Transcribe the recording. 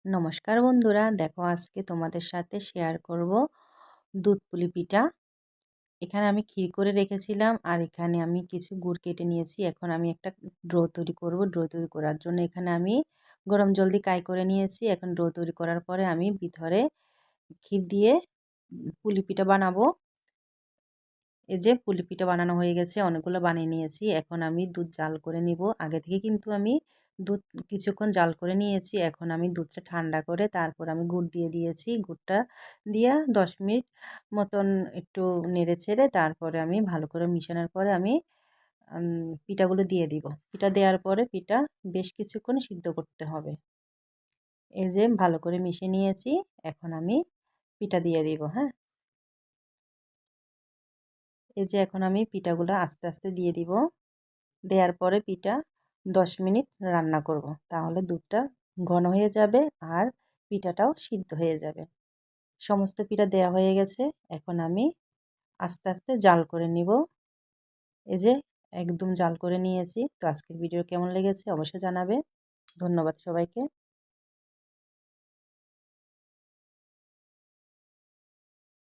নমস্কার বন্ধুরা, দেখো আজকে তোমাদের সাথে শেয়ার করব দুধ পুলি পিঠা। এখানে আমি ক্ষীর করে রেখেছিলাম আর এখানে আমি কিছু গুড় কেটে নিয়েছি। এখন আমি একটা ডো তৈরি করব। ডো তৈরি করার জন্য এখানে আমি গরম জল দিয়ে কাই করে নিয়েছি। এখন ডো তৈরি করার পরে আমি ভিতরে ক্ষীর দিয়ে পুলি পিঠা বানাবো। এই যে পুলি পিঠা বানানো হয়ে গেছে, অনেকগুলো বানিয়ে নিয়েছি। এখন আমি দুধ জাল করে নিব। আগে থেকে কিন্তু আমি দুধ কিছুক্ষণ জাল করে নিয়েছি। এখন আমি দুধটা ঠান্ডা করে তারপর আমি গুড় দিয়ে দিয়েছি। গুড়টা দিয়ে 10 মিনিট মতন একটু নেড়ে ছেড়ে তারপরে আমি ভালো করে মিশানোর পরে আমি পিঠাগুলো দিয়ে দিব। পিঠা দেওয়ার পরে পিঠা বেশ কিছুক্ষণ সিদ্ধ করতে হবে। এই যে ভালো করে মিশিয়ে নিয়েছি। এখন আমি পিঠা দিয়ে দিব। হ্যাঁ, এই যে এখন আমি পিঠাগুলো আস্তে আস্তে দিয়ে দিব। দেওয়ার পরে পিঠা 10 মিনিট রান্না করব, তাহলে দুধটা ঘন হয়ে যাবে আর পিঠাটাও সিদ্ধ হয়ে যাবে। সমস্ত পিঠা দেওয়া হয়ে গেছে। এখন আমি আস্তে আস্তে জাল করে নিব। এই যে একদম জাল করে নিয়েছি। তো আজকের ভিডিও কেমন লেগেছে অবশ্যই জানাবে। ধন্যবাদ সবাইকে।